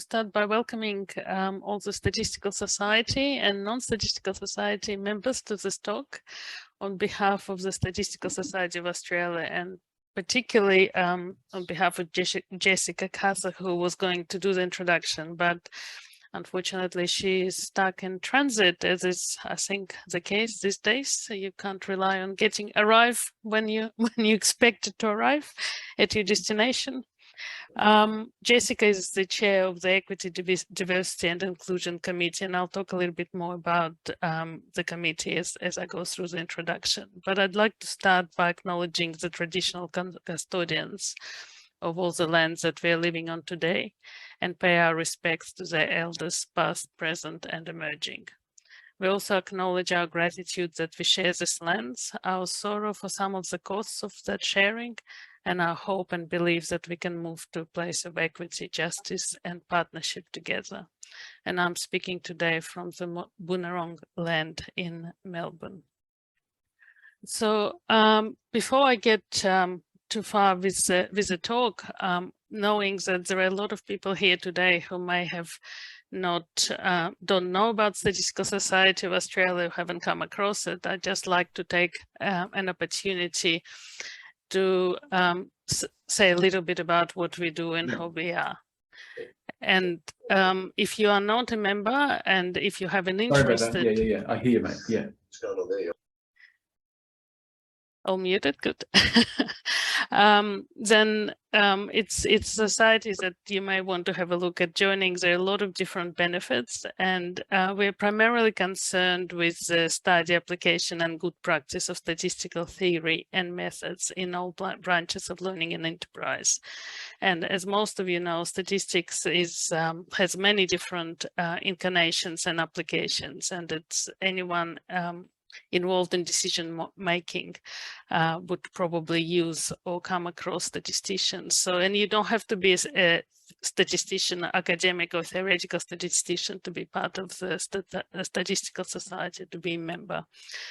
start by welcoming all the Statistical Society and non-Statistical Society members to this talk on behalf of the Statistical Society of Australia, and particularly on behalf of Jessica Casa, who was going to do the introduction, but unfortunately she is stuck in transit, as is, I think, the case these days. So you can't rely on arrive when you expect it to arrive at your destination. Jessica is the chair of the Equity, Diversity and Inclusion Committee, and I'll talk a little bit more about the committee as I go through the introduction. But I'd like to start by acknowledging the traditional custodians of all the lands that we're living on today and pay our respects to their elders, past, present, and emerging. We also acknowledge our gratitude that we share these lands, our sorrow for some of the costs of that sharing, and our hope and belief that we can move to a place of equity, justice, and partnership together. And I'm speaking today from the Boonwurrung land in Melbourne. So before I get too far with the talk, knowing that there are a lot of people here today who may have don't know about Statistical Society of Australia, who haven't come across it, I'd just like to take an opportunity to say a little bit about what we do and how we are. And if you are not a member, and if you have an interest, I hear you, mate. Yeah, it's going on there. All muted, good. Then it's societies that you may want to have a look at joining. There are a lot of different benefits, and we're primarily concerned with the study, application, and good practice of statistical theory and methods in all branches of learning and enterprise. And as most of you know, statistics has many different incarnations and applications, and it's anyone involved in decision making would probably use or come across statisticians. So, and you don't have to be a statistician, academic or theoretical statistician to be part of the Statistical Society, to be a member.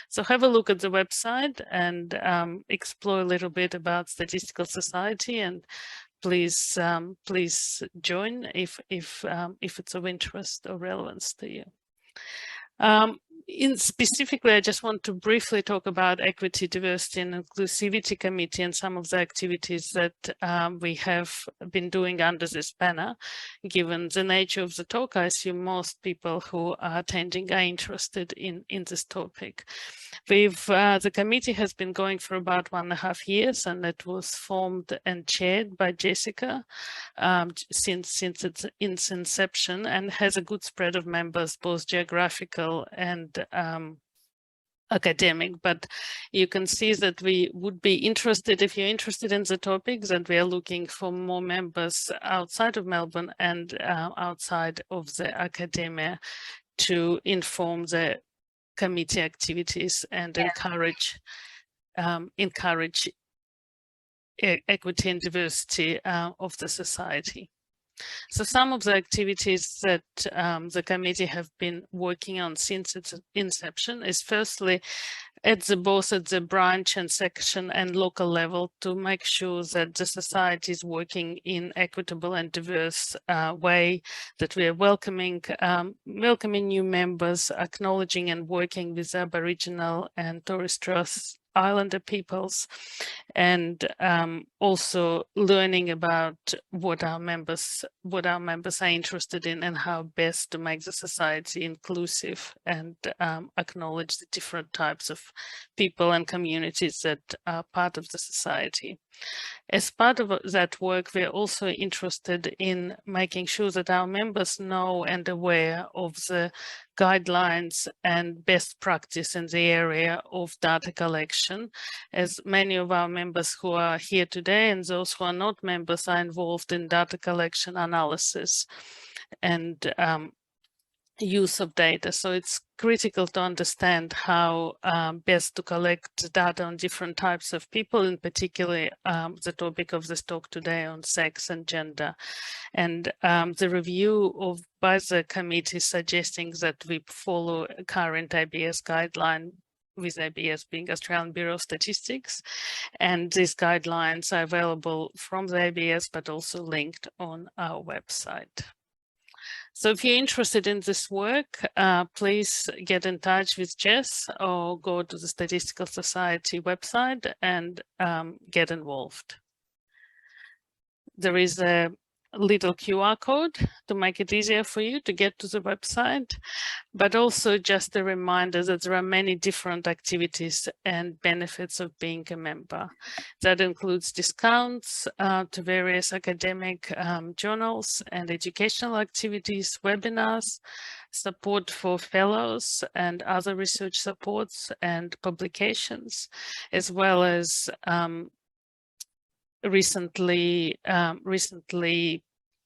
So have a look at the website and explore a little bit about Statistical Society, and please join if it's of interest or relevance to you. Specifically, I just want to briefly talk about Equity, Diversity and Inclusivity Committee and some of the activities that we have been doing under this banner. Given the nature of the talk, I assume most people who are attending are interested in this topic. The committee has been going for about 1.5 years, and it was formed and chaired by Jessica since its inception, and has a good spread of members, both geographical and academic. But you can see that we would be interested, if you're interested in the topics, that we are looking for more members outside of Melbourne and outside of the academia to inform the committee activities and encourage equity and diversity of the society. So some of the activities that the committee have been working on since its inception is firstly both at the branch and section and local level to make sure that the society is working in equitable and diverse way, that we are welcoming new members, acknowledging and working with Aboriginal and Torres Strait Islander peoples, and also learning about what our members are interested in and how best to make the society inclusive and acknowledge the different types of people and communities that are part of the society. As part of that work, we're also interested in making sure that our members know and aware of the guidelines and best practice in the area of data collection, as many of our members who are here today and those who are not members are involved in data collection, analysis, and use of data. So it's critical to understand how best to collect data on different types of people, in particular the topic of this talk today on sex and gender. And the review by the committee suggesting that we follow a current ABS guideline, with ABS being Australian Bureau of Statistics. And these guidelines are available from the ABS, but also linked on our website. So if you're interested in this work, please get in touch with Jess or go to the Statistical Society website and get involved. There is a little QR code to make it easier for you to get to the website, but also just a reminder that there are many different activities and benefits of being a member. That includes discounts to various academic journals and educational activities, webinars, support for fellows and other research supports and publications, as well as recently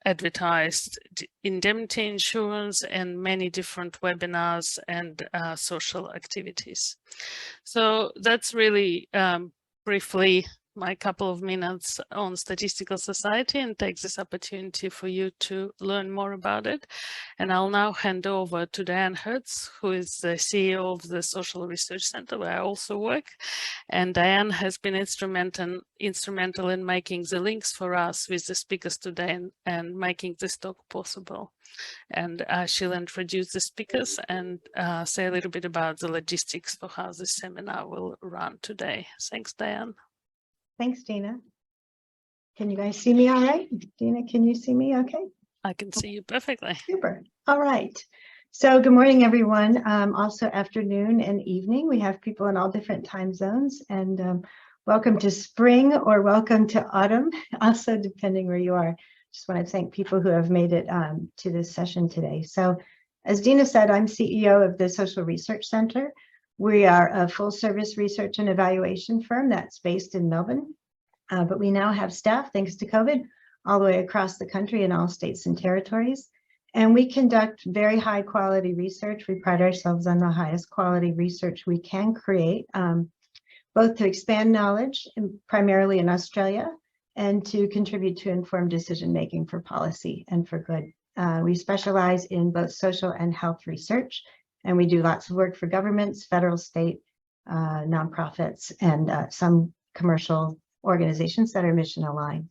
advertised indemnity insurance and many different webinars and social activities. So that's really briefly my couple of minutes on Statistical Society, and take this opportunity for you to learn more about it. And I'll now hand over to Diane Hertz, who is the CEO of the Social Research Center, where I also work. And Diane has been instrumental in making the links for us with the speakers today and making this talk possible. And she'll introduce the speakers and say a little bit about the logistics for how this seminar will run today. Thanks, Diane. Thanks, Dina. Can you guys see me all right? Dina, can you see me okay? I can see you perfectly. Super. All right. So good morning, everyone. Also afternoon and evening. We have people in all different time zones, and welcome to spring or welcome to autumn, also depending where you are. Just want to thank people who have made it to this session today. So as Dina said, I'm CEO of the Social Research Center. We are a full service research and evaluation firm that's based in Melbourne, but we now have staff, thanks to COVID, all the way across the country in all states and territories. And we conduct very high quality research. We pride ourselves on the highest quality research we can create, both to expand knowledge, primarily in Australia, and to contribute to informed decision making for policy and for good. We specialize in both social and health research, and we do lots of work for governments, federal, state, nonprofits, and some commercial organizations that are mission aligned.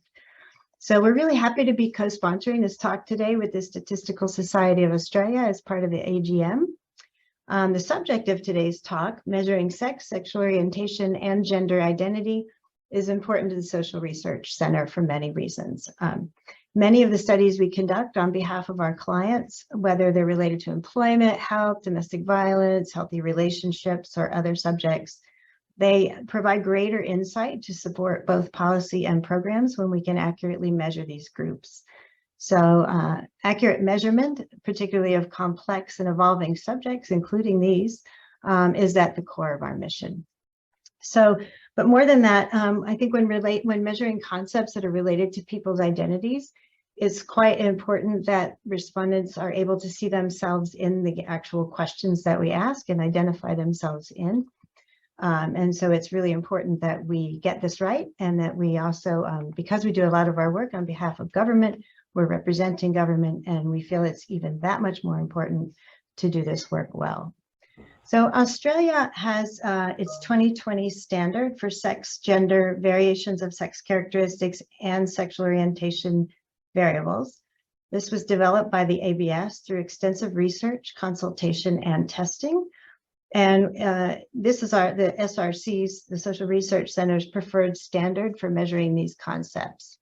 So we're really happy to be co-sponsoring this talk today with the Statistical Society of Australia as part of the AGM. The subject of today's talk, measuring sex, sexual orientation, and gender identity, is important to the Social Research Center for many reasons. Many of the studies we conduct on behalf of our clients, whether they're related to employment, health, domestic violence, healthy relationships, or other subjects, they provide greater insight to support both policy and programs when we can accurately measure these groups. So accurate measurement, particularly of complex and evolving subjects, including these, is at the core of our mission. So, but more than that, I think when measuring concepts that are related to people's identities, it's quite important that respondents are able to see themselves in the actual questions that we ask and identify themselves in. And so it's really important that we get this right, and that we also, because we do a lot of our work on behalf of government, we're representing government, and we feel it's even that much more important to do this work well. So Australia has its 2020 standard for sex, gender, variations of sex characteristics, and sexual orientation variables. This was developed by the ABS through extensive research, consultation, and testing. And this is the SRC's, the Social Research Center's preferred standard for measuring these concepts.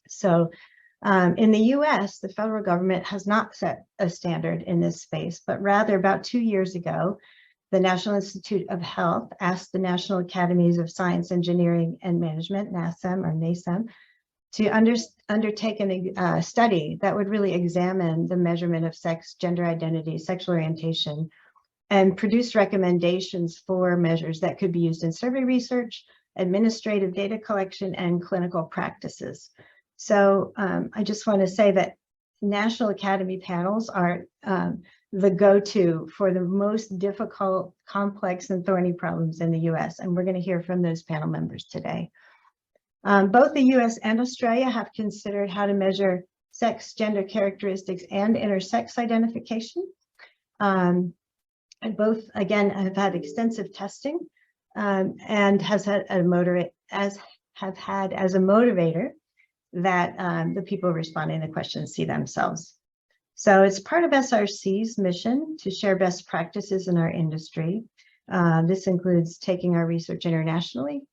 So in the US, the federal government has not set a standard in this space, but rather about 2 years ago, the National Institute of Health asked the National Academies of Science, Engineering, and Management, NASEM or NASEM, to undertake a study that would really examine the measurement of sex, gender identity, sexual orientation, and produce recommendations for measures that could be used in survey research, administrative data collection, and clinical practices. So I just want to say that National Academy panels are the go-to for the most difficult, complex, and thorny problems in the US, and we're going to hear from those panel members today. Both the US and Australia have considered how to measure sex, gender characteristics, and intersex identification. And both, again, have had extensive testing and have had as a motivator that the people responding to the questions see themselves. So it's part of SRC's mission to share best practices in our industry. This includes taking our research internationally,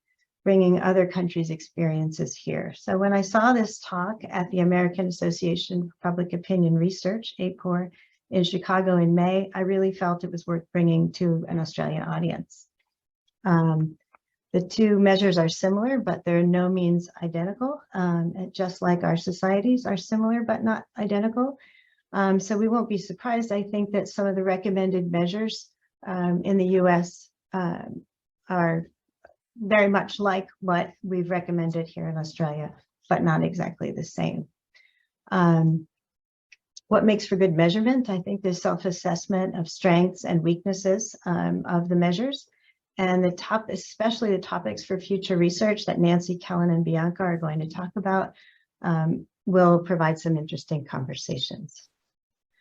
bringing other countries' experiences here. So when I saw this talk at the American Association for Public Opinion Research, APOR, in Chicago in May, I really felt it was worth bringing to an Australian audience. The two measures are similar, but they're in no means identical, just like our societies are similar but not identical. So we won't be surprised, I think, that some of the recommended measures in the US are very much like what we've recommended here in Australia, but not exactly the same. What makes for good measurement? I think the self-assessment of strengths and weaknesses of the measures, and especially the topics for future research that Nancy, Kellen, and Bianca are going to talk about will provide some interesting conversations.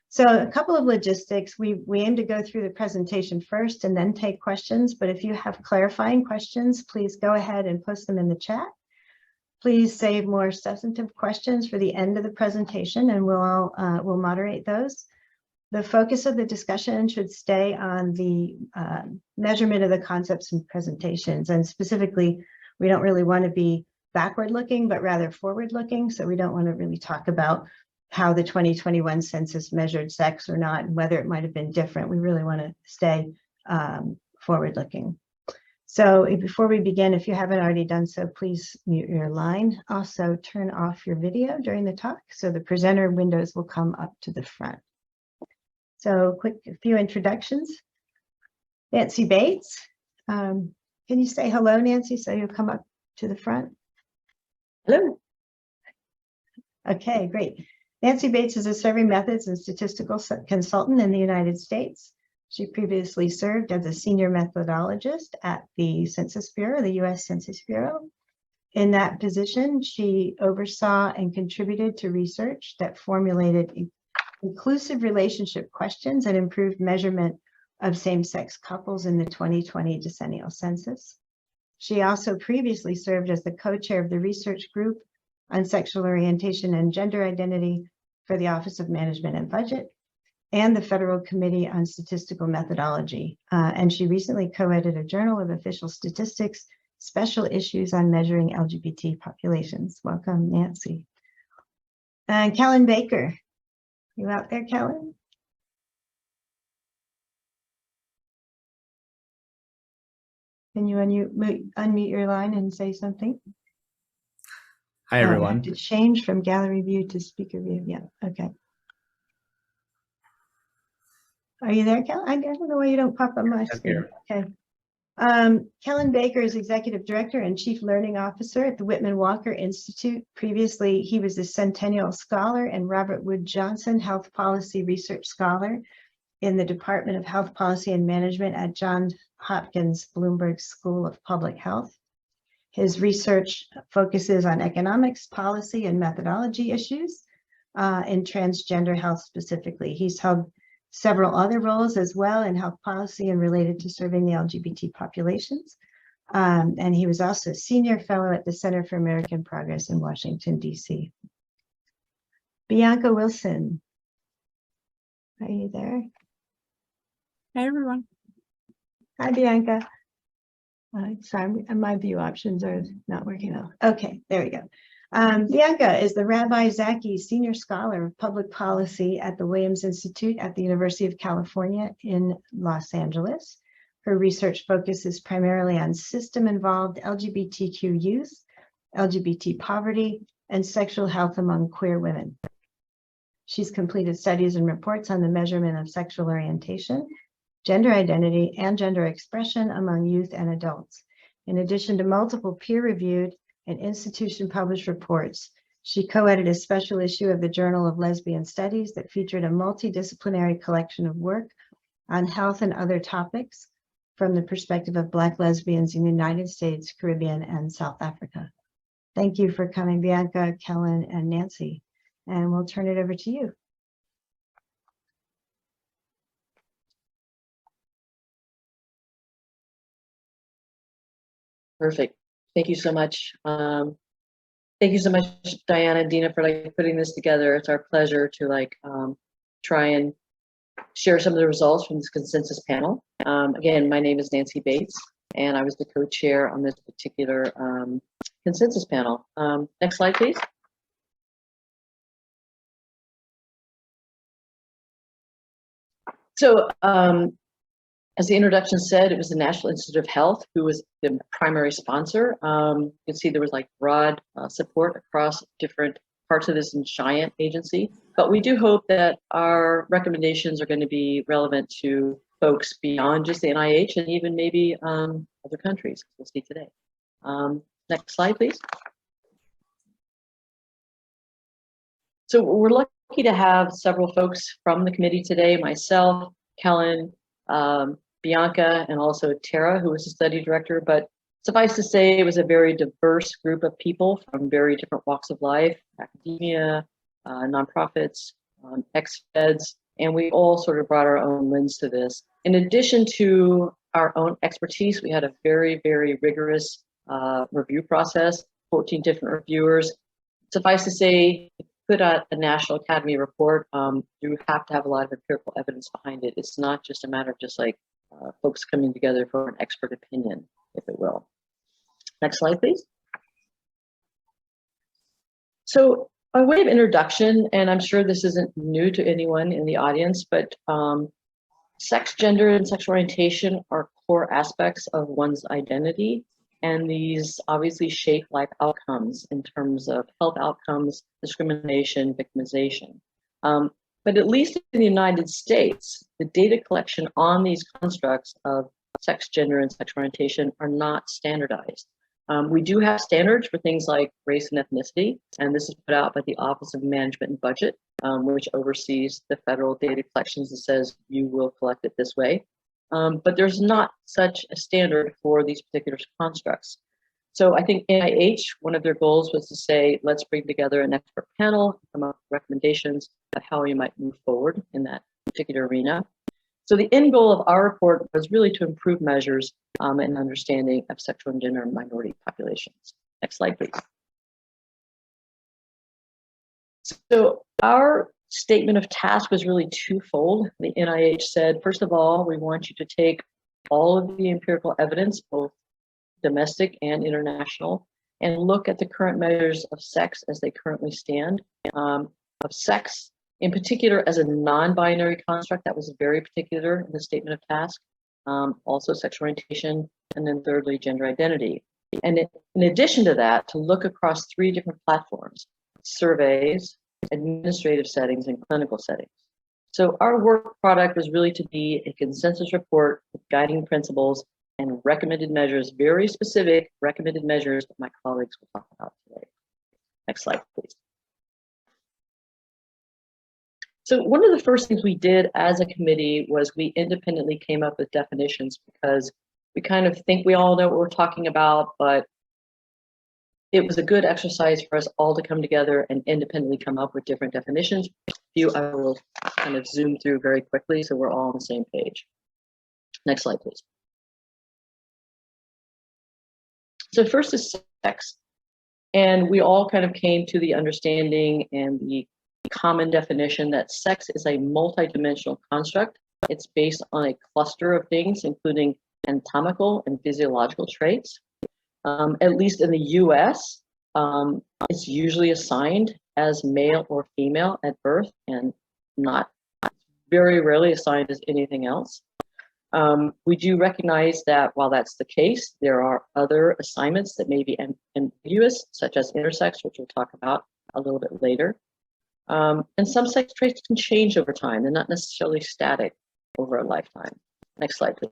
So a couple of logistics. We aim to go through the presentation first and then take questions, but if you have clarifying questions, please go ahead and post them in the chat. Please save more substantive questions for the end of the presentation, and we'll moderate those. The focus of the discussion should stay on the measurement of the concepts and presentations, and specifically, we don't really want to be backward looking, but rather forward looking. So we don't want to really talk about how the 2021 census measured sex or not, and whether it might have been different. We really want to stay forward looking. So before we begin, if you haven't already done so, please mute your line. Also turn off your video during the talk so the presenter windows will come up to the front. So a few introductions. Nancy Bates. Can you say hello, Nancy, so you'll come up to the front? Hello. Okay, great. Nancy Bates is a survey methods and statistical consultant in the United States. She previously served as a senior methodologist at the Census Bureau, the US Census Bureau. In that position, she oversaw and contributed to research that formulated inclusive relationship questions and improved measurement of same-sex couples in the 2020 decennial census. She also previously served as the co-chair of the research group on sexual orientation and gender identity for the Office of Management and Budget and the Federal Committee on Statistical Methodology. And she recently co-edited a Journal of Official Statistics, special issues on measuring LGBT populations. Welcome, Nancy. And Kellen Baker. You out there, Kellen? Can you unmute your line and say something? Hi, everyone. I have to change from gallery view to speaker view. Yeah, okay. Are you there, Kellen? I don't know why you don't pop on my screen. Okay. Kellen Baker is Executive Director and Chief Learning Officer at the Whitman Walker Institute. Previously, he was a Centennial Scholar and Robert Wood Johnson Health Policy Research Scholar in the Department of Health Policy and Management at Johns Hopkins Bloomberg School of Public Health. His research focuses on economics, policy, and methodology issues in transgender health specifically. He's held several other roles as well in health policy and related to serving the LGBT populations. And he was also a senior fellow at the Center for American Progress in Washington, D.C. Bianca Wilson. Are you there? Hi, everyone. Hi, Bianca. Sorry, my view options are not working out. Okay, there we go. Bianca is the Rabbi Zaki Senior Scholar of Public Policy at the Williams Institute at the University of California in Los Angeles. Her research focuses primarily on system-involved LGBTQ youth, LGBT poverty, and sexual health among queer women. She's completed studies and reports on the measurement of sexual orientation, gender identity, and gender expression among youth and adults. In addition to multiple peer-reviewed and institution-published reports, she co-edited a special issue of the Journal of Lesbian Studies that featured a multidisciplinary collection of work on health and other topics from the perspective of Black lesbians in the United States, Caribbean, and South Africa. Thank you for coming, Bianca, Kellen, and Nancy, and we'll turn it over to you. Perfect. Thank you so much. Thank you so much, Diana and Dina, for putting this together. It's our pleasure to try and share some of the results from this consensus panel. Again, my name is Nancy Bates, and I was the co-chair on this particular consensus panel. Next slide, please. So, as the introduction said, it was the National Institute of Health who was the primary sponsor. You can see there was like broad support across different parts of this giant agency, but we do hope that our recommendations are going to be relevant to folks beyond just the NIH and even maybe other countries. We'll see today. Next slide, please. So we're lucky to have several folks from the committee today, myself, Kellen, Bianca, and also Tara, who was the study director. But suffice to say, it was a very diverse group of people from very different walks of life, academia, nonprofits, ex-feds, and we all sort of brought our own lens to this. In addition to our own expertise, we had a very, very rigorous review process, 14 different reviewers. Suffice to say, put out a National Academy report, you have to have a lot of empirical evidence behind it. It's not just a matter of just like folks coming together for an expert opinion, if it will. Next slide, please. So by way of introduction, and I'm sure this isn't new to anyone in the audience, but sex, gender, and sexual orientation are core aspects of one's identity. And these obviously shape life outcomes in terms of health outcomes, discrimination, victimization. But at least in the United States, the data collection on these constructs of sex, gender, and sexual orientation are not standardized. We do have standards for things like race and ethnicity, and this is put out by the Office of Management and Budget, which oversees the federal data collections and says you will collect it this way. But there's not such a standard for these particular constructs. So I think NIH, one of their goals was to say, let's bring together an expert panel, come up with recommendations of how you might move forward in that particular arena. So the end goal of our report was really to improve measures and understanding of sexual and gender minority populations. Next slide, please. So our statement of task was really twofold. The NIH said, first of all, we want you to take all of the empirical evidence, both domestic and international, and look at the current measures of sex as they currently stand, of sex in particular as a non-binary construct. That was very particular in the statement of task, also sexual orientation, and then thirdly, gender identity. And in addition to that, to look across 3 different platforms: surveys, administrative settings, and clinical settings. So our work product was really to be a consensus report with guiding principles and recommended measures, very specific recommended measures that my colleagues will talk about today. Next slide, please. So one of the first things we did as a committee was we independently came up with definitions, because we kind of think we all know what we're talking about, but it was a good exercise for us all to come together and independently come up with different definitions. A few I will kind of zoom through very quickly so we're all on the same page. Next slide, please. So first is sex. And we all kind of came to the understanding and the common definition that sex is a multidimensional construct. It's based on a cluster of things, including anatomical and physiological traits. At least in the US, it's usually assigned as male or female at birth and not very rarely assigned as anything else. We do recognize that while that's the case, there are other assignments that may be ambiguous, such as intersex, which we'll talk about a little bit later. And some sex traits can change over time. They're not necessarily static over a lifetime. Next slide, please.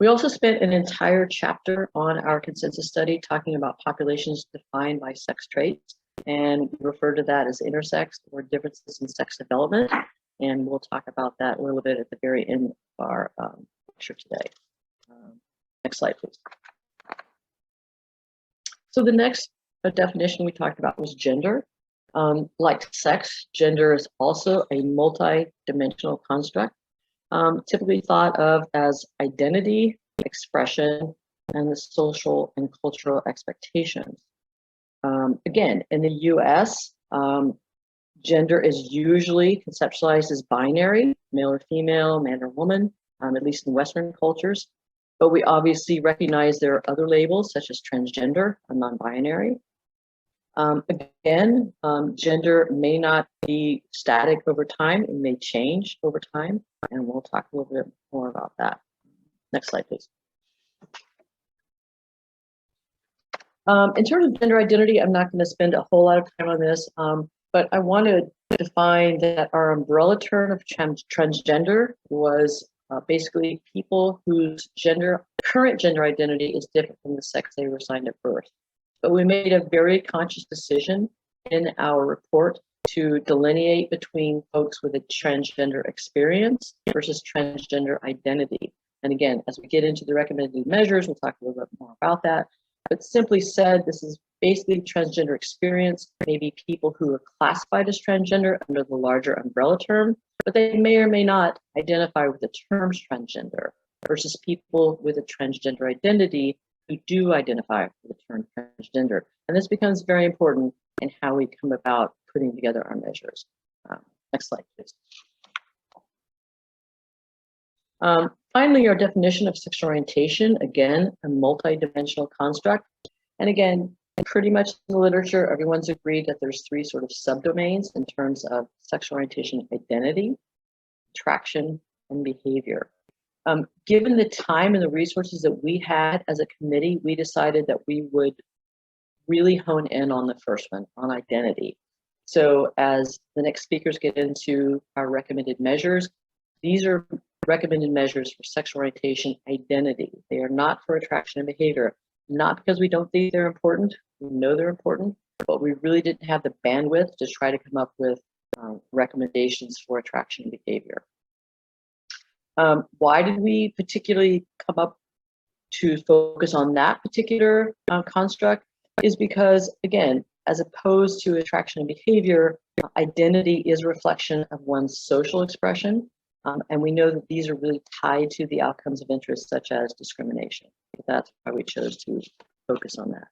We also spent an entire chapter on our consensus study talking about populations defined by sex traits, and we refer to that as intersex or differences in sex development, and we'll talk about that a little bit at the very end of our lecture today. Next slide, please. So the next definition we talked about was gender. Like sex, gender is also a multi-dimensional construct, typically thought of as identity, expression, and the social and cultural expectations. Again, in the US, Gender is usually conceptualized as binary, male or female, man or woman, at least in Western cultures. But we obviously recognize there are other labels such as transgender or non-binary. Again, gender may not be static over time. It may change over time, and we'll talk a little bit more about that. Next slide, please. In terms of gender identity, I'm not going to spend a whole lot of time on this, but I want to define that our umbrella term of transgender was basically people whose current gender identity is different from the sex they were assigned at birth. But we made a very conscious decision in our report to delineate between folks with a transgender experience versus transgender identity. And again, as we get into the recommended measures, we'll talk a little bit more about that. But simply said, this is basically transgender experience, maybe people who are classified as transgender under the larger umbrella term, but they may or may not identify with the terms transgender, versus people with a transgender identity who do identify with the term transgender. And this becomes very important in how we come about putting together our measures. Next slide, please. Finally, our definition of sexual orientation, again, a multi-dimensional construct. And again, pretty much in the literature, everyone's agreed that there's three sort of subdomains in terms of sexual orientation: identity, attraction, and behavior. Given the time and the resources that we had as a committee, we decided that we would really hone in on the first one, on identity. So as the next speakers get into our recommended measures, these are recommended measures for sexual orientation identity. They are not for attraction and behavior, not because we don't think they're important. We know they're important, but we really didn't have the bandwidth to try to come up with recommendations for attraction and behavior. Why did we particularly come up to focus on that particular construct? Is because, again, as opposed to attraction and behavior, identity is a reflection of one's social expression. And we know that these are really tied to the outcomes of interest, such as discrimination. That's why we chose to focus on that.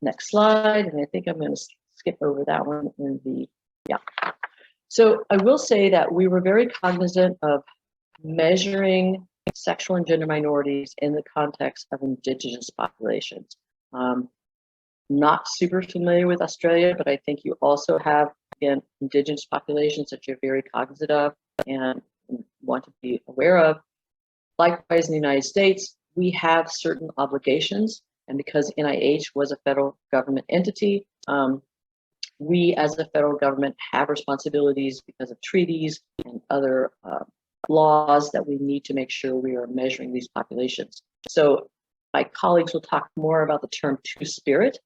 Next slide, and I think I'm going to skip over that one in the, yeah. So I will say that we were very cognizant of measuring sexual and gender minorities in the context of Indigenous populations. Not super familiar with Australia, but I think you also have, again, Indigenous populations that you're very cognizant of and want to be aware of. Likewise, in the United States, we have certain obligations, and because NIH was a federal government entity, we as a federal government have responsibilities because of treaties and other laws that we need to make sure we are measuring these populations. So my colleagues will talk more about the term two-spirit,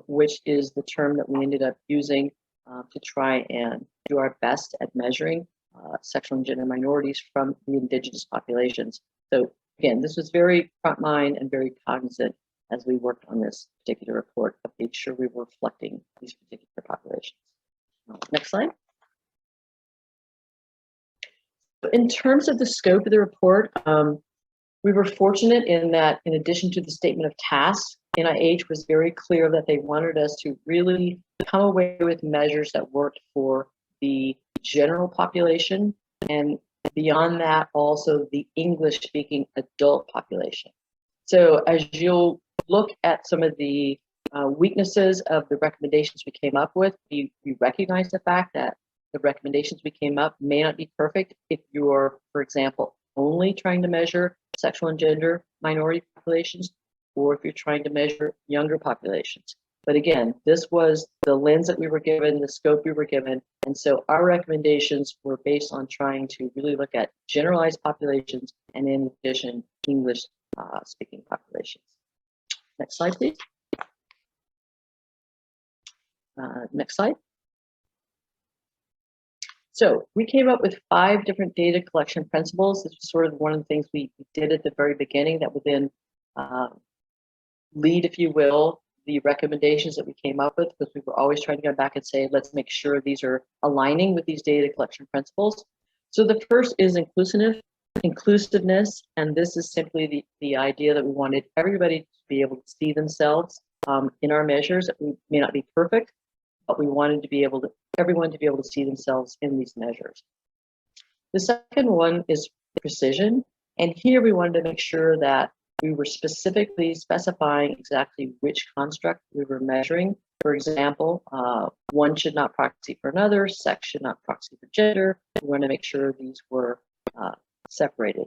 which is the term that we ended up using to try and do our best at measuring sexual and gender minorities from the Indigenous populations. So again, this was very front mind and very cognizant as we worked on this particular report of making sure we were reflecting these particular populations. Next slide. In terms of the scope of the report, we were fortunate in that, in addition to the statement of tasks, NIH was very clear that they wanted us to really come away with measures that worked for the general population, and beyond that, also the English-speaking adult population. So as you'll look at some of the weaknesses of the recommendations we came up with, we recognize the fact that the recommendations we came up may not be perfect if you're, for example, only trying to measure sexual and gender minority populations, or if you're trying to measure younger populations. But again, this was the lens that we were given, the scope we were given, and so our recommendations were based on trying to really look at generalized populations and, in addition, English-speaking populations. Next slide, please. Next slide. So we came up with 5 different data collection principles. This was sort of one of the things we did at the very beginning that would then lead, if you will, the recommendations that we came up with, because we were always trying to go back and say, let's make sure these are aligning with these data collection principles. So the first is inclusiveness, and this is simply the idea that we wanted everybody to be able to see themselves in our measures. That we may not be perfect, but we wanted to be able to, everyone to be able to see themselves in these measures. The second one is precision. And here we wanted to make sure that we were specifically specifying exactly which construct we were measuring. For example, one should not proxy for another, sex should not proxy for gender. We want to make sure these were separated.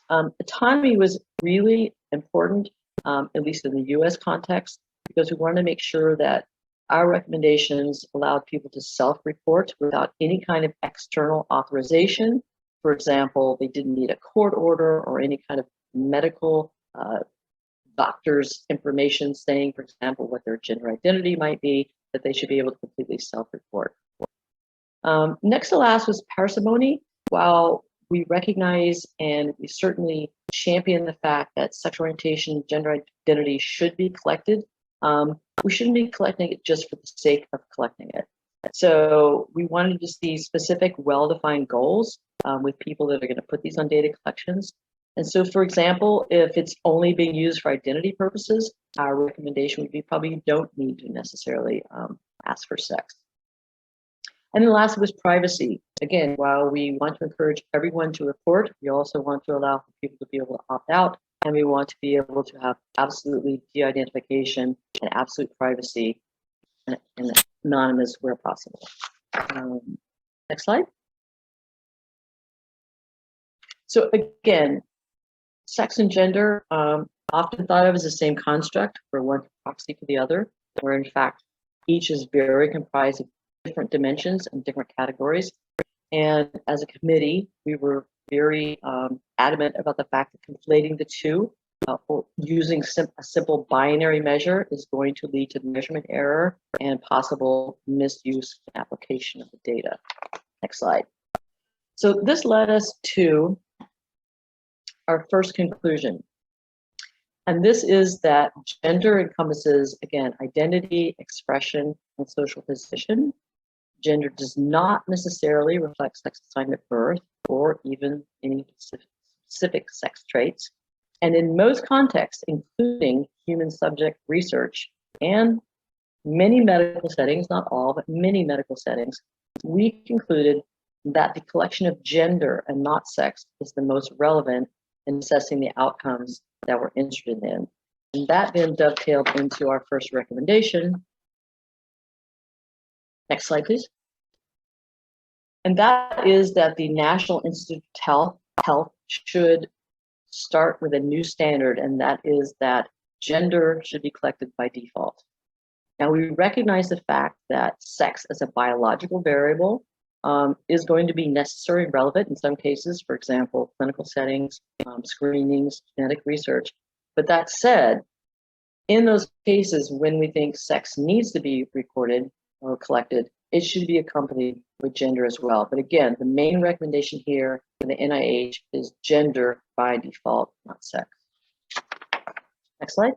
Autonomy was really important, at least in the US context, because we wanted to make sure that our recommendations allowed people to self-report without any kind of external authorization. For example, they didn't need a court order or any kind of medical doctor's information saying, for example, what their gender identity might be, that they should be able to completely self-report. Next to last was parsimony. While we recognize and we certainly champion the fact that sexual orientation, gender identity should be collected, we shouldn't be collecting it just for the sake of collecting it. So we wanted to see specific, well-defined goals with people that are going to put these on data collections. And so, for example, if it's only being used for identity purposes, our recommendation would be probably you don't need to necessarily ask for sex. And the last was privacy. Again, while we want to encourage everyone to report, we also want to allow for people to be able to opt out, and we want to be able to have absolutely de-identification and absolute privacy and anonymous where possible. Next slide. So again, sex and gender often thought of as the same construct, where one proxy for the other, where in fact each is very comprised of different dimensions and different categories. And as a committee, we were very adamant about the fact that conflating the two or using a simple binary measure is going to lead to measurement error and possible misuse and application of the data. Next slide. So this led us to our first conclusion. And this is that gender encompasses, again, identity, expression, and social position. Gender does not necessarily reflect sex assigned at birth or even any specific sex traits. And in most contexts, including human subject research and many medical settings, not all, but many medical settings, we concluded that the collection of gender and not sex is the most relevant in assessing the outcomes that we're interested in. And that then dovetailed into our first recommendation. Next slide, please. And that is that the National Institute of Health should start with a new standard, and that is that gender should be collected by default. Now, we recognize the fact that sex as a biological variable is going to be necessary and relevant in some cases, for example, clinical settings, screenings, genetic research. But that said, in those cases when we think sex needs to be recorded or collected, it should be accompanied with gender as well. But again, the main recommendation here for the NIH is gender by default, not sex. Next slide.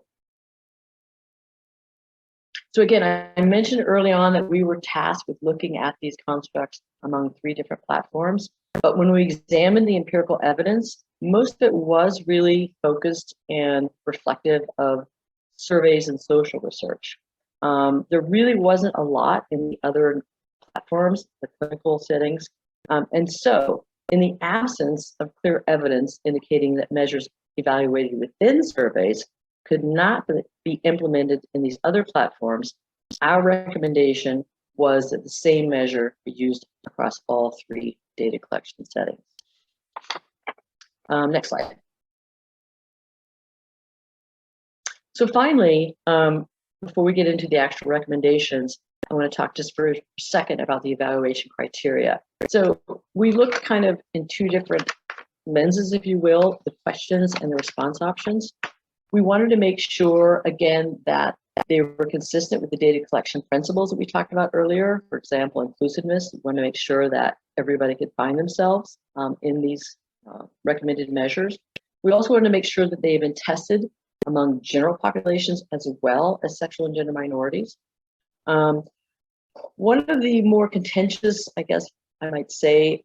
So again, I mentioned early on that we were tasked with looking at these constructs among 3 different platforms. But when we examined the empirical evidence, most of it was really focused and reflective of surveys and social research. There really wasn't a lot in the other platforms, the clinical settings. And so in the absence of clear evidence indicating that measures evaluated within surveys could not be implemented in these other platforms, our recommendation was that the same measure be used across all 3 data collection settings. Next slide. So finally, before we get into the actual recommendations, I want to talk just for a second about the evaluation criteria. So we looked kind of in 2 different lenses, if you will, the questions and the response options. We wanted to make sure, again, that they were consistent with the data collection principles that we talked about earlier. For example, inclusiveness. We want to make sure that everybody could find themselves in these recommended measures. We also want to make sure that they've been tested among general populations as well as sexual and gender minorities. One of the more contentious, I guess I might say,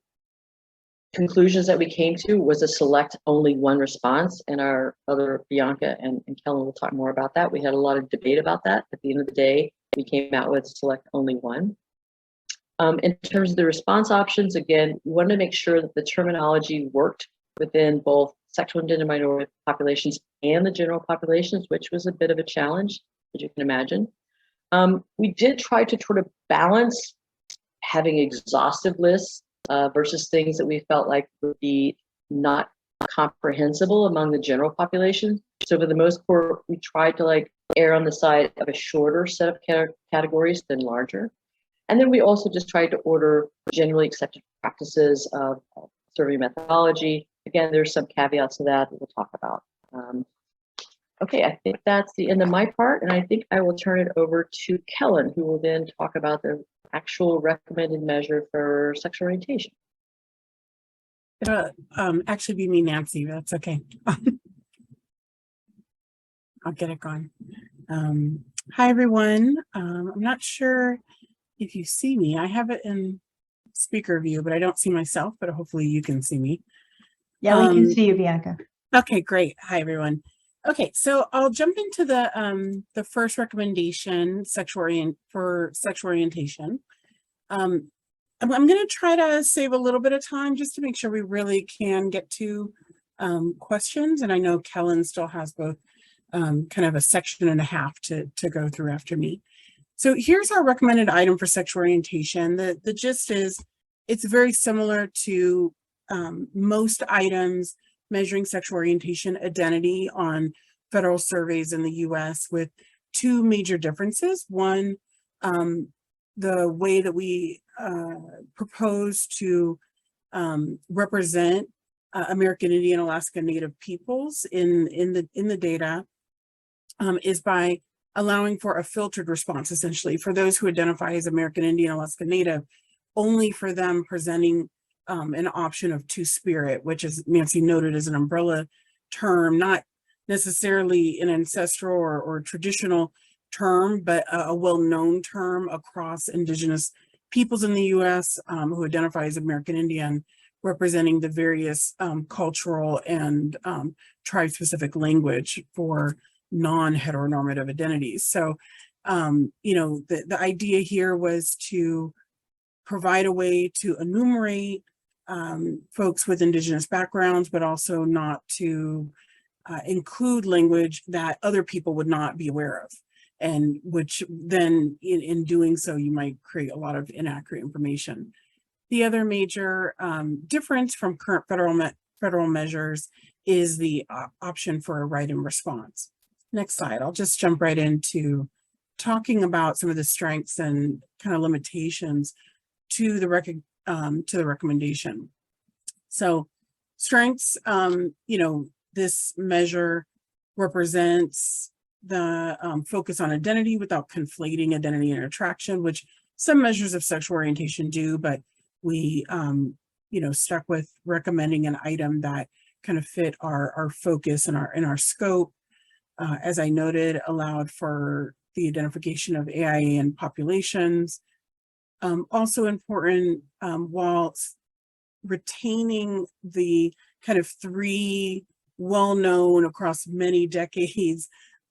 conclusions that we came to was to select only one response, and our other Bianca and Kellen will talk more about that. We had a lot of debate about that. At the end of the day, we came out with select only one. In terms of the response options, again, we wanted to make sure that the terminology worked within both sexual and gender minority populations and the general populations, which was a bit of a challenge, as you can imagine. We did try to sort of balance having exhaustive lists versus things that we felt like would be not comprehensible among the general population. So for the most part, we tried to like err on the side of a shorter set of categories than larger. And then we also just tried to order generally accepted practices of survey methodology. Again, there's some caveats to that we'll talk about. Okay, I think that's the end of my part, and I think I will turn it over to Kellen, who will then talk about the actual recommended measure for sexual orientation. It'll actually be me, Nancy, but that's okay. I'll get it going. Hi, everyone. I'm not sure if you see me. I have it in speaker view, but I don't see myself, but hopefully you can see me. Yeah, we can see you, Bianca. Okay, great. Hi, everyone. Okay, so I'll jump into the first recommendation, for sexual orientation. I'm going to try to save a little bit of time just to make sure we really can get to questions. And I know Kellen still has both kind of a section and a half to go through after me. So here's our recommended item for sexual orientation. The gist is it's very similar to most items measuring sexual orientation identity on federal surveys in the US, with two major differences. One, the way that we propose to represent American Indian, Alaska Native peoples in the data is by allowing for a filtered response, essentially, for those who identify as American Indian, Alaska Native, only for them presenting an option of Two-Spirit, which, as Nancy noted, is an umbrella term, not necessarily an ancestral or traditional term, but a well-known term across Indigenous peoples in the US who identify as American Indian, representing the various cultural and tribe-specific language for non-heteronormative identities. So, you know, the idea here was to provide a way to enumerate folks with Indigenous backgrounds, but also not to include language that other people would not be aware of, and which then in doing so, you might create a lot of inaccurate information. The other major difference from current federal measures is the option for a write-in response. Next slide, I'll just jump right into talking about some of the strengths and kind of limitations to the recommendation. So strengths, you know, this measure represents the focus on identity without conflating identity and attraction, which some measures of sexual orientation do, but we, you know, stuck with recommending an item that kind of fit our focus and our scope. As I noted, allowed for the identification of AIA and populations. Also important, while retaining the kind of three well-known across many decades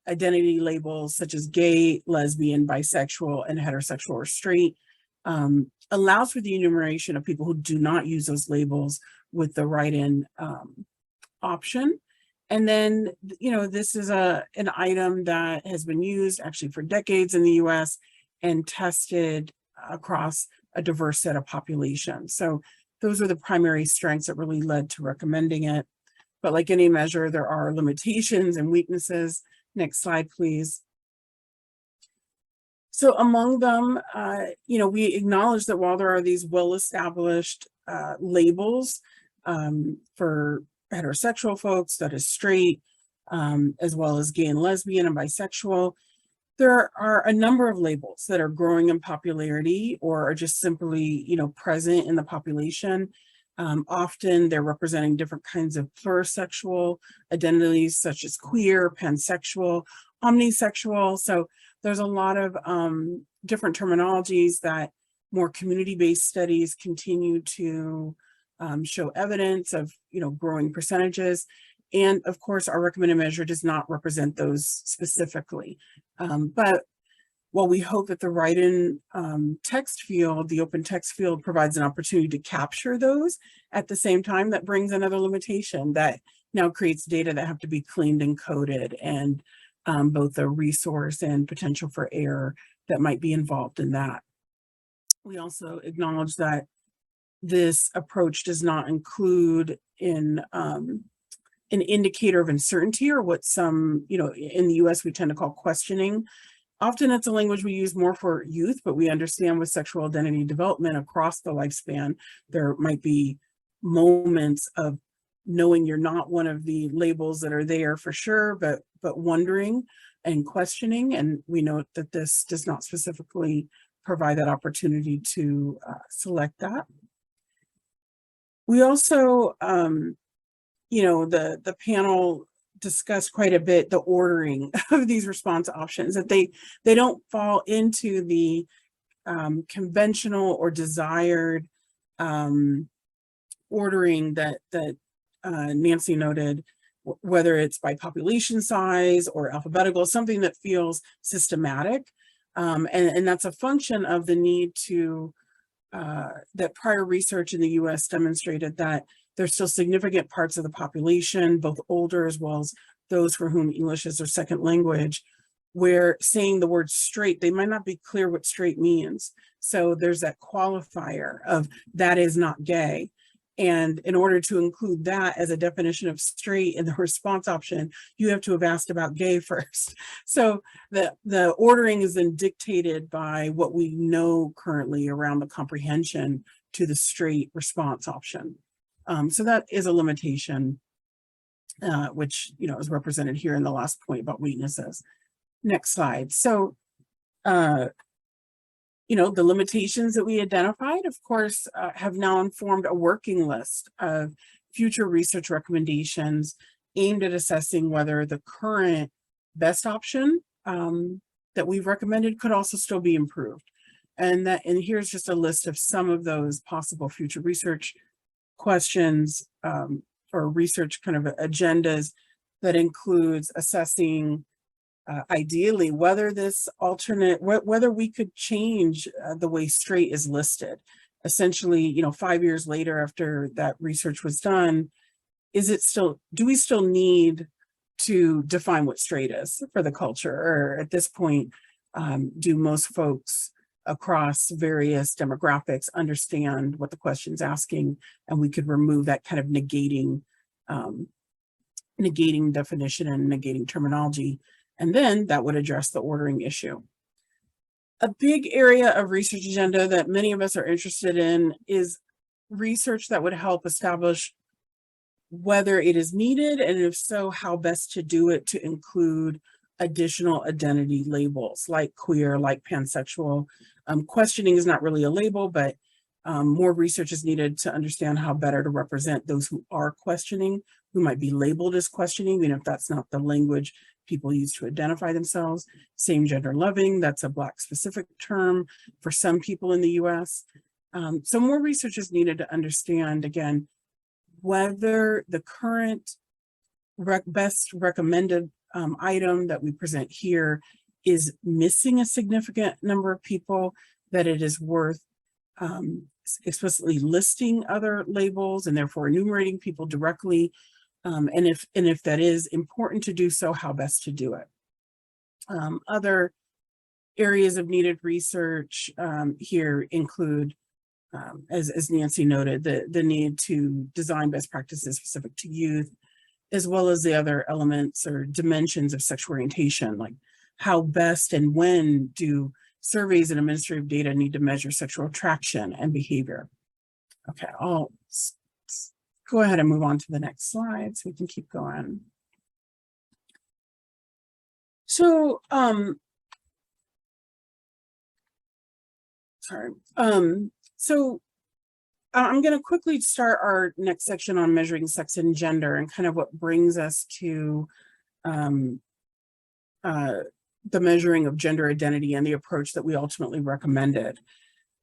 identity labels such as gay, lesbian, bisexual, and heterosexual or straight, allows for the enumeration of people who do not use those labels with the write-in option. And then, you know, this is an item that has been used actually for decades in the US and tested across a diverse set of populations. So those are the primary strengths that really led to recommending it. But like any measure, there are limitations and weaknesses. Next slide, please. So among them, you know, we acknowledge that while there are these well-established labels for heterosexual folks, that is straight, as well as gay and lesbian and bisexual, there are a number of labels that are growing in popularity or are just simply, you know, present in the population. Often they're representing different kinds of plurisexual identities, such as queer, pansexual, omnisexual. So there's a lot of different terminologies that more community-based studies continue to show evidence of, you know, growing percentages. And of course, our recommended measure does not represent those specifically. But while we hope that the write-in text field, the open text field, provides an opportunity to capture those, at the same time, that brings another limitation that now creates data that have to be cleaned and coded, and both the resource and potential for error that might be involved in that. We also acknowledge that this approach does not include an indicator of uncertainty, or what some, in the US we tend to call questioning. Often it's a language we use more for youth, but we understand with sexual identity development across the lifespan, there might be moments of knowing you're not one of the labels that are there for sure, but wondering and questioning. And we note that this does not specifically provide that opportunity to select that. We also, the panel discussed quite a bit the ordering of these response options, that they don't fall into the conventional or desired ordering that Nancy noted, whether it's by population size or alphabetical, something that feels systematic. And that's a function of the need to, that prior research in the US demonstrated that there's still significant parts of the population, both older as well as those for whom English is their second language, where saying the word straight, they might not be clear what straight means. So there's that qualifier of that is not gay. And in order to include that as a definition of straight in the response option, you have to have asked about gay first. So the ordering is then dictated by what we know currently around the comprehension to the straight response option. So that is a limitation, which is represented here in the last point about weaknesses. Next slide. So, the limitations that we identified, of course, have now informed a working list of future research recommendations aimed at assessing whether the current best option that we've recommended could also still be improved. And here's just a list of some of those possible future research questions or research kind of agendas that includes assessing ideally whether this whether we could change the way straight is listed. Essentially, 5 years later after that research was done, do we still need to define what straight is for the culture? Or at this point, do most folks across various demographics understand what the question's asking, and we could remove that kind of negating definition and negating terminology, and then that would address the ordering issue. A big area of research agenda that many of us are interested in is research that would help establish whether it is needed, and if so, how best to do it to include additional identity labels like queer, like pansexual. Questioning is not really a label, but more research is needed to understand how better to represent those who are questioning, who might be labeled as questioning, even if that's not the language people use to identify themselves. Same gender loving, that's a Black specific term for some people in the US. So more research is needed to understand, again, whether the current best recommended item that we present here is missing a significant number of people, that it is worth explicitly listing other labels and therefore enumerating people directly. And if that is important to do so, how best to do it. Other areas of needed research here include, as Nancy noted, the need to design best practices specific to youth, as well as the other elements or dimensions of sexual orientation, like how best and when do surveys and administrative data need to measure sexual attraction and behavior. Okay, I'll go ahead and move on to the next slide so we can keep going. So, so I'm going to quickly start our next section on measuring sex and gender, and kind of what brings us to the measuring of gender identity and the approach that we ultimately recommended.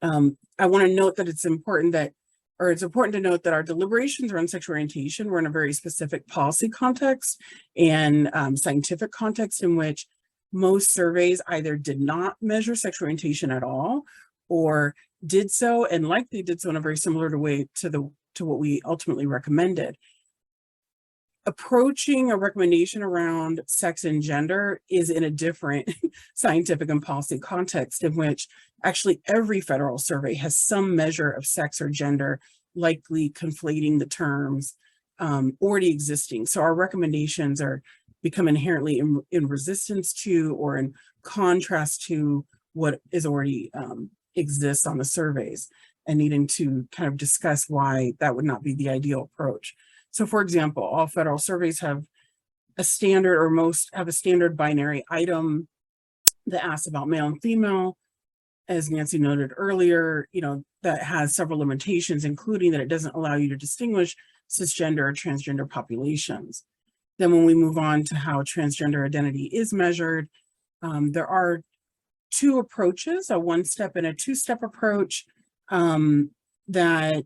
I want to note that it's important to note that our deliberations around sexual orientation were in a very specific policy context and scientific context in which most surveys either did not measure sexual orientation at all, or did so and likely did so in a very similar way to what we ultimately recommended. Approaching a recommendation around sex and gender is in a different scientific and policy context, in which actually every federal survey has some measure of sex or gender, likely conflating the terms already existing. So our recommendations are become inherently in resistance to or in contrast to what is already exists on the surveys, and needing to kind of discuss why that would not be the ideal approach. So for example, all federal surveys have a standard, or most have a standard binary item that asks about male and female. As Nancy noted earlier, that has several limitations, including that it doesn't allow you to distinguish cisgender or transgender populations. Then when we move on to how transgender identity is measured, there are two approaches, a one-step and a two-step approach that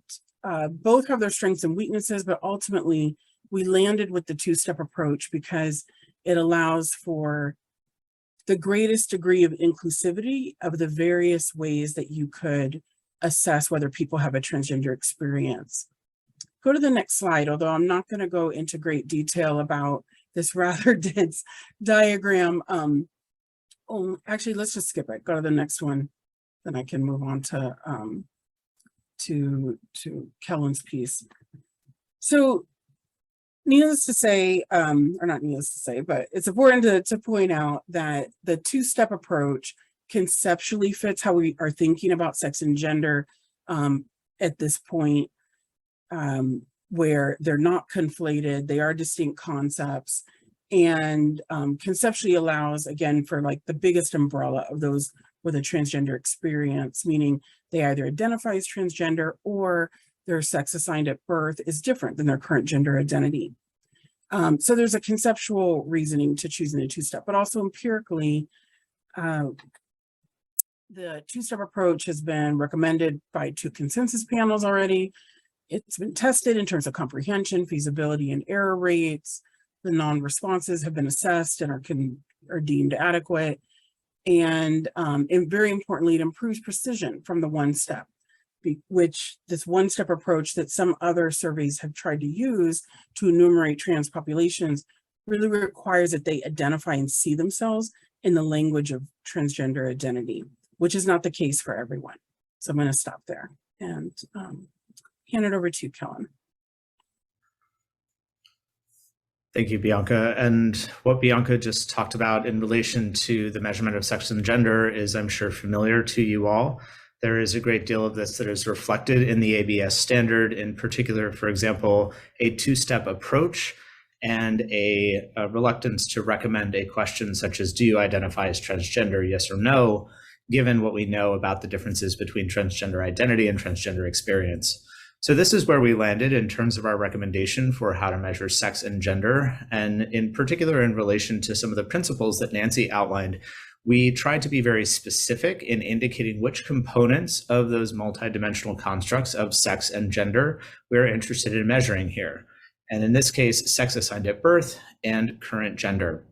both have their strengths and weaknesses, but ultimately we landed with the two-step approach because it allows for the greatest degree of inclusivity of the various ways that you could assess whether people have a transgender experience. Go to the next slide, although I'm not going to go into great detail about this rather dense diagram. Actually, let's just skip it. Go to the next one, then I can move on to Kellen's piece. So needless to say, or not needless to say, but it's important to point out that the two-step approach conceptually fits how we are thinking about sex and gender at this point, where they're not conflated, they are distinct concepts, and conceptually allows, again, for like the biggest umbrella of those with a transgender experience, meaning they either identify as transgender or their sex assigned at birth is different than their current gender identity. So there's a conceptual reasoning to choosing a two-step, but also empirically, the two-step approach has been recommended by 2 consensus panels already. It's been tested in terms of comprehension, feasibility, and error rates. The non-responses have been assessed and are deemed adequate. And very importantly, it improves precision from the one-step, which this one-step approach that some other surveys have tried to use to enumerate trans populations really requires that they identify and see themselves in the language of transgender identity, which is not the case for everyone. So I'm going to stop there and hand it over to you, Kellen. Thank you, Bianca. And what Bianca just talked about in relation to the measurement of sex and gender is, I'm sure, familiar to you all. There is a great deal of this that is reflected in the ABS standard, in particular, for example, a two-step approach and a reluctance to recommend a question such as, do you identify as transgender, yes or no, given what we know about the differences between transgender identity and transgender experience. So this is where we landed in terms of our recommendation for how to measure sex and gender, and in particular in relation to some of the principles that Nancy outlined. We tried to be very specific in indicating which components of those multidimensional constructs of sex and gender we're interested in measuring here. And in this case, sex assigned at birth and current gender.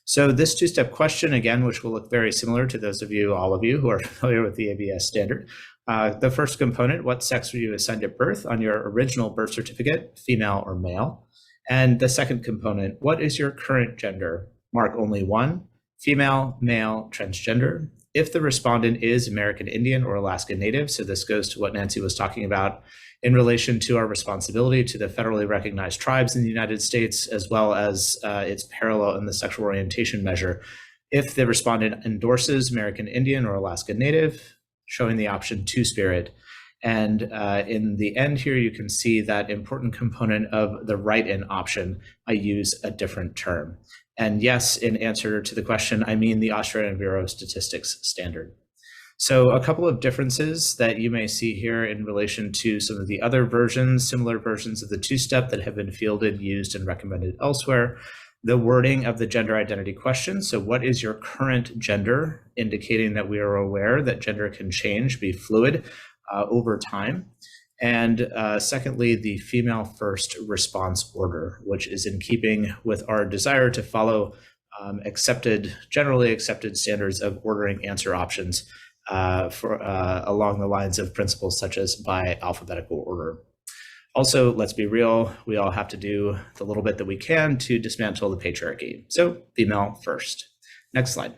So this two-step question, again, which will look very similar to those of you, all of you who are familiar with the ABS standard. The first component, what sex were you assigned at birth on your original birth certificate, female or male? And the second component, what is your current gender? Mark only one, female, male, transgender. If the respondent is American Indian or Alaska Native, so this goes to what Nancy was talking about in relation to our responsibility to the federally recognized tribes in the United States, as well as its parallel in the sexual orientation measure. If the respondent endorses American Indian or Alaska Native, showing the option Two-Spirit. And in the end here, you can see that important component of the write-in option. I use a different term. And yes, in answer to the question, I mean the Australian Bureau of Statistics standard. So a couple of differences that you may see here in relation to some of the other versions, similar versions of the two-step that have been fielded, used, and recommended elsewhere. The wording of the gender identity question. So what is your current gender, indicating that we are aware that gender can change, be fluid over time. And secondly, the female first response order, which is in keeping with our desire to follow generally accepted standards of ordering answer options along the lines of principles such as by alphabetical order. Also, let's be real, we all have to do the little bit that we can to dismantle the patriarchy. So, female first. Next slide.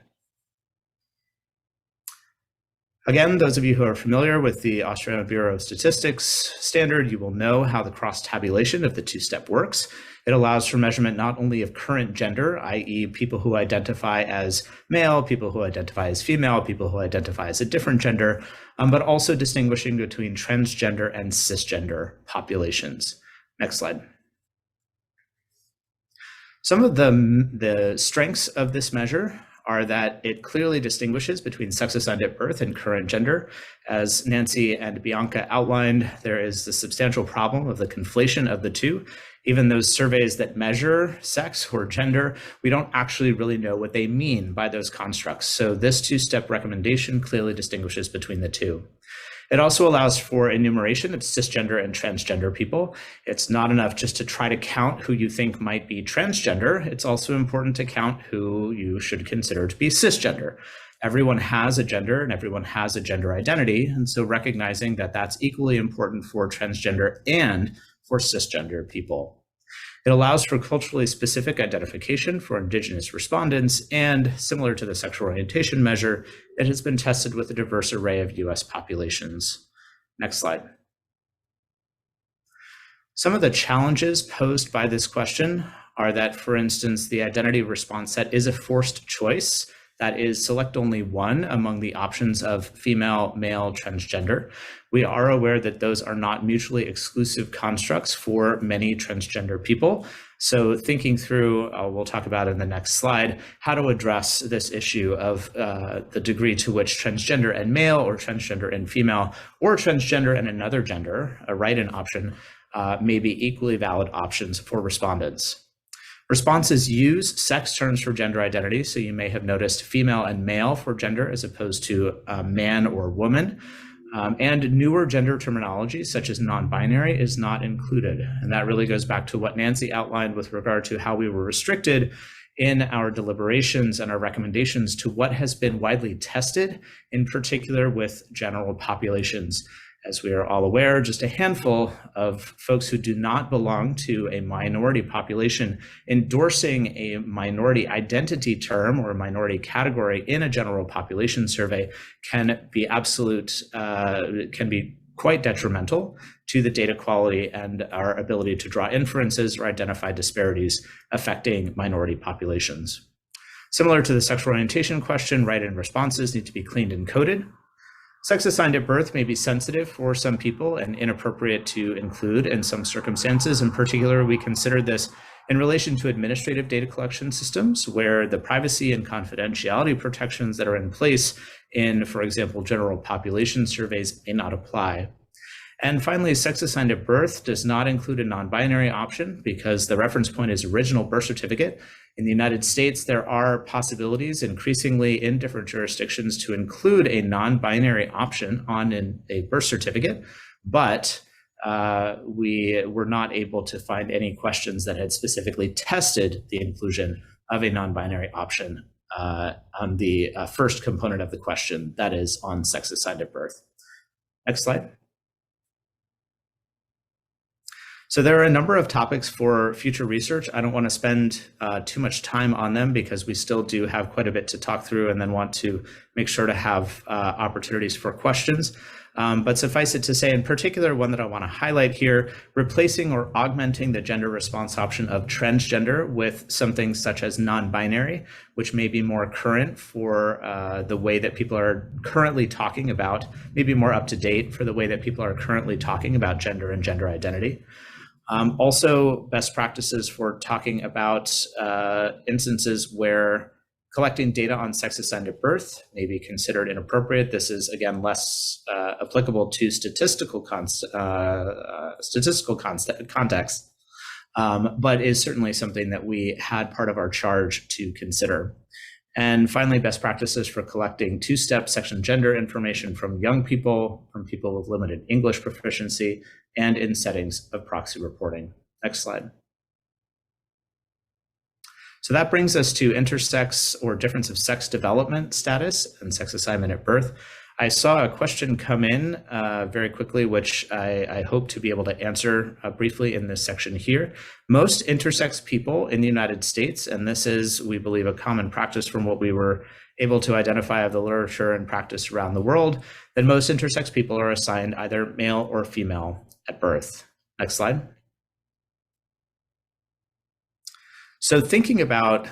Again, those of you who are familiar with the Australian Bureau of Statistics standard, you will know how the cross-tabulation of the two-step works. It allows for measurement not only of current gender, i.e. people who identify as male, people who identify as female, people who identify as a different gender, but also distinguishing between transgender and cisgender populations. Next slide. Some of the strengths of this measure are that it clearly distinguishes between sex assigned at birth and current gender. As Nancy and Bianca outlined, there is the substantial problem of the conflation of the two. Even those surveys that measure sex or gender, we don't actually really know what they mean by those constructs. So this two-step recommendation clearly distinguishes between the two. It also allows for enumeration of cisgender and transgender people. It's not enough just to try to count who you think might be transgender. It's also important to count who you should consider to be cisgender. Everyone has a gender and everyone has a gender identity. And so recognizing that that's equally important for transgender and for cisgender people. It allows for culturally specific identification for Indigenous respondents, and similar to the sexual orientation measure, it has been tested with a diverse array of US populations. Next slide. Some of the challenges posed by this question are that, for instance, the identity response set is a forced choice. That is, select only one among the options of female, male, transgender. We are aware that those are not mutually exclusive constructs for many transgender people. So thinking through, we'll talk about in the next slide, how to address this issue of the degree to which transgender and male, or transgender and female, or transgender and another gender, a write-in option, may be equally valid options for respondents. Responses use sex terms for gender identity, so you may have noticed female and male for gender as opposed to man or woman. And newer gender terminology, such as non-binary, is not included. And that really goes back to what Nancy outlined with regard to how we were restricted in our deliberations and our recommendations to what has been widely tested, in particular with general populations. As we are all aware, just a handful of folks who do not belong to a minority population endorsing a minority identity term or a minority category in a general population survey can be quite detrimental to the data quality and our ability to draw inferences or identify disparities affecting minority populations. Similar to the sexual orientation question, write-in responses need to be cleaned and coded. Sex assigned at birth may be sensitive for some people and inappropriate to include in some circumstances. In particular, we consider this in relation to administrative data collection systems, where the privacy and confidentiality protections that are in place in, for example, general population surveys may not apply. And finally, sex assigned at birth does not include a non-binary option because the reference point is original birth certificate. In the United States, there are possibilities increasingly in different jurisdictions to include a non-binary option on a birth certificate, but we were not able to find any questions that had specifically tested the inclusion of a non-binary option on the first component of the question, that is on sex assigned at birth. Next slide. So there are a number of topics for future research. I don't want to spend too much time on them because we still do have quite a bit to talk through and then want to make sure to have opportunities for questions. But suffice it to say, in particular, one that I want to highlight here, replacing or augmenting the gender response option of transgender with something such as non-binary, which may be more current for the way that people are currently talking about, maybe more up to date for the way that people are currently talking about gender and gender identity. Also, best practices for talking about instances where collecting data on sex assigned at birth may be considered inappropriate. This is, again, less applicable to statistical context, but is certainly something that we had part of our charge to consider. And finally, best practices for collecting two-step sex and gender information from young people, from people with limited English proficiency, and in settings of proxy reporting. Next slide. So that brings us to intersex or difference of sex development status and sex assignment at birth. I saw a question come in very quickly, which I hope to be able to answer briefly in this section here. Most intersex people in the United States, and this is, we believe, a common practice from what we were able to identify of the literature and practice around the world, that most intersex people are assigned either male or female at birth. Next slide. So thinking about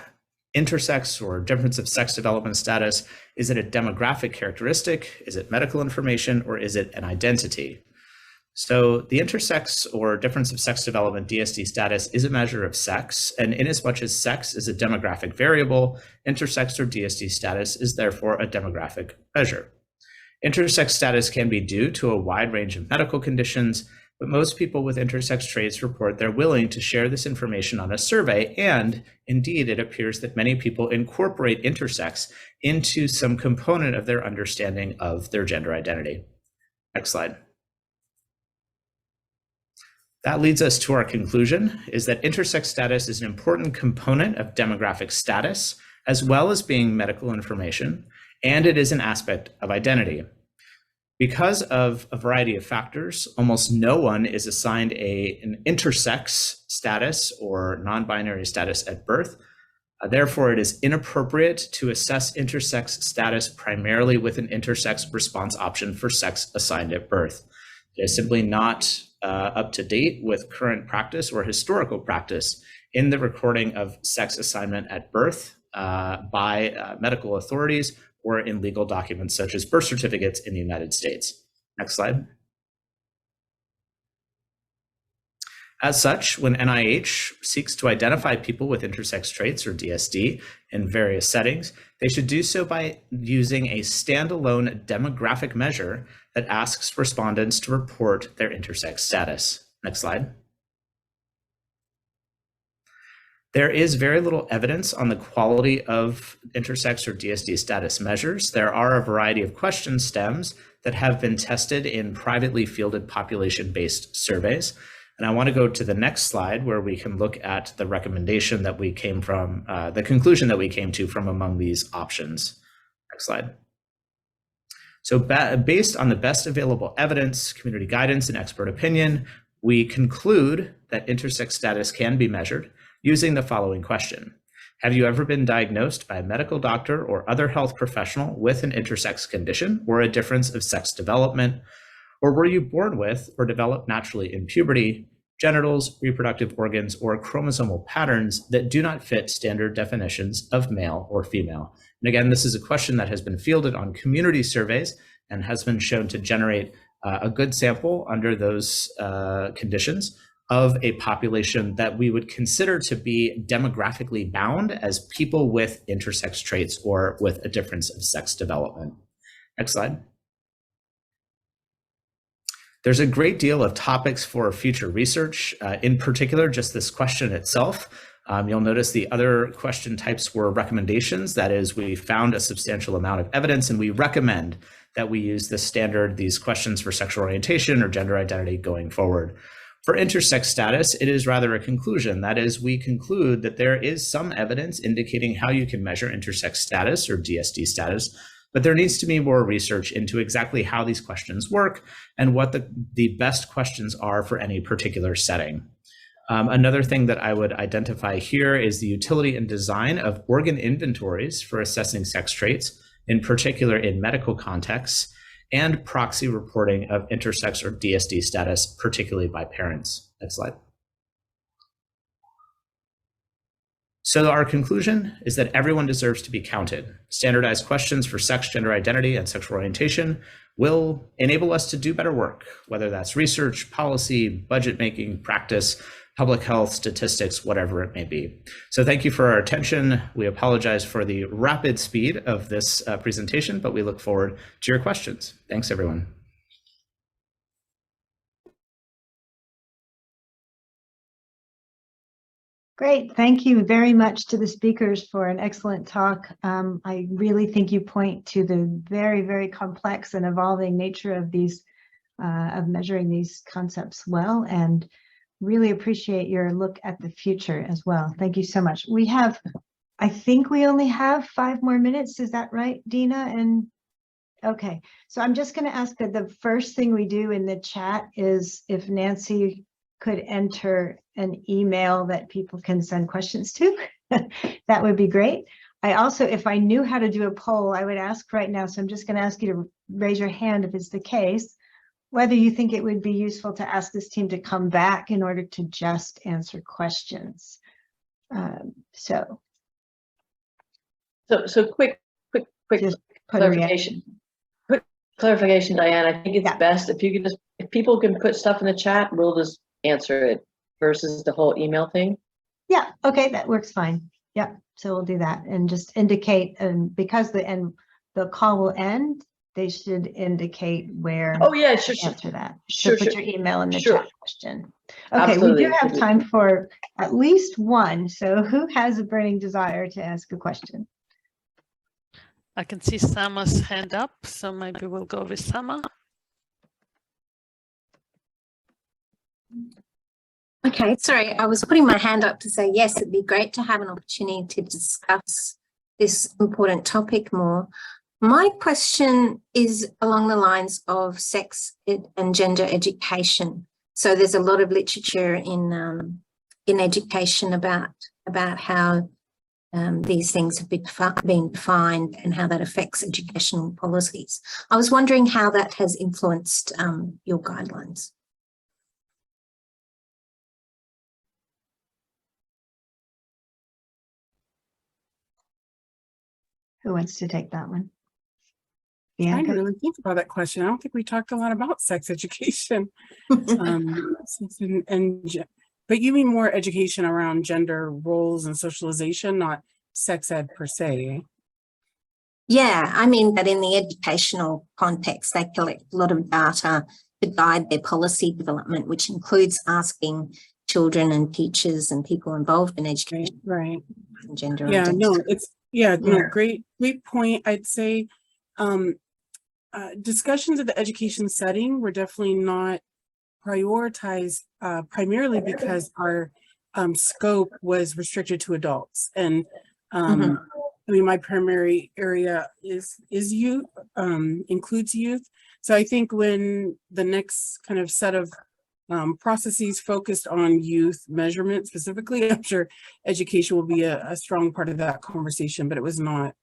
intersex or difference of sex development status, is it a demographic characteristic? Is it medical information, or is it an identity? So the intersex or difference of sex development DSD status is a measure of sex, and inasmuch as sex is a demographic variable, intersex or DSD status is therefore a demographic measure. Intersex status can be due to a wide range of medical conditions, but most people with intersex traits report they're willing to share this information on a survey, and indeed it appears that many people incorporate intersex into some component of their understanding of their gender identity. Next slide. That leads us to our conclusion, is that intersex status is an important component of demographic status, as well as being medical information, and it is an aspect of identity. Because of a variety of factors, almost no one is assigned an intersex status or non-binary status at birth. Therefore, it is inappropriate to assess intersex status primarily with an intersex response option for sex assigned at birth. It is simply not up to date with current practice or historical practice in the recording of sex assignment at birth by medical authorities or in legal documents such as birth certificates in the United States. Next slide. As such, when NIH seeks to identify people with intersex traits or DSD in various settings, they should do so by using a standalone demographic measure that asks respondents to report their intersex status. Next slide. There is very little evidence on the quality of intersex or DSD status measures. There are a variety of question stems that have been tested in privately fielded population-based surveys. And I want to go to the next slide where we can look at the recommendation that we came from, the conclusion that we came to from among these options. Next slide. So based on the best available evidence, community guidance, and expert opinion, we conclude that intersex status can be measured using the following question. Have you ever been diagnosed by a medical doctor or other health professional with an intersex condition or a difference of sex development? Or were you born with or developed naturally in puberty, genitals, reproductive organs, or chromosomal patterns that do not fit standard definitions of male or female? And again, this is a question that has been fielded on community surveys and has been shown to generate a good sample under those conditions of a population that we would consider to be demographically bound as people with intersex traits or with a difference of sex development. Next slide. There's a great deal of topics for future research, in particular, just this question itself. You'll notice the other question types were recommendations. That is, we found a substantial amount of evidence and we recommend that we use these questions for sexual orientation or gender identity going forward. For intersex status, it is rather a conclusion. That is, we conclude that there is some evidence indicating how you can measure intersex status or DSD status, but there needs to be more research into exactly how these questions work and what the best questions are for any particular setting. Another thing that I would identify here is the utility and design of organ inventories for assessing sex traits, in particular in medical contexts, and proxy reporting of intersex or DSD status, particularly by parents. Next slide. So our conclusion is that everyone deserves to be counted. Standardized questions for sex, gender identity, and sexual orientation will enable us to do better work, whether that's research, policy, budget making, practice, public health, statistics, whatever it may be. So thank you for our attention. We apologize for the rapid speed of this presentation, but we look forward to your questions. Thanks, everyone. Great. Thank you very much to the speakers for an excellent talk. I really think you point to the very, very complex and evolving nature of these, of measuring these concepts well. And really appreciate your look at the future as well. Thank you so much. We have, I think we only have 5 more minutes. Is that right, Dina? And okay, so I'm just going to ask that the first thing we do in the chat is if Nancy could enter an email that people can send questions to, that would be great. I also, if I knew how to do a poll, I would ask right now. So I'm just going to ask you to raise your hand if it's the case, whether you think it would be useful to ask this team to come back in order to just answer questions. So quick just put a reaction. Quick clarification, Diane. I think it's Yeah. best if you can just, if people can put stuff in the chat, we'll just answer it versus the whole email thing. Yeah, okay, that works fine. Yeah, so we'll do that and just indicate, and because the call will end, they should indicate where Oh yeah, to sure. answer that. Sure, So put sure. your email in the Sure. chat question. Okay, Absolutely. we do have time for at least one. So who has a burning desire to ask a question? I can see Sama's hand up, so maybe we'll go with Sama. Okay, sorry, I was putting my hand up to say yes, it'd be great to have an opportunity to discuss this important topic more. My question is along the lines of sex and gender education. So there's a lot of literature in education about how these things have been defined and how that affects educational policies. I was wondering how that has influenced your guidelines. Who wants to take that one? I didn't Bianca? really think about that question. I don't think we talked a lot about sex education. But you mean more education around gender roles and socialization, not sex ed per se. Yeah, I mean that in the educational context, they collect a lot of data to guide their policy development, which includes asking children and teachers and people involved in education. Right. And gender Yeah, identity. no, it's, yeah, no, Yeah. great point. I'd say discussions of the education setting were definitely not prioritized primarily because our scope was restricted to adults. And I mean, my primary area is youth, includes youth. So I think when the next kind of set of processes focused on youth measurement specifically, I'm sure education will be a strong part of that conversation, but it was not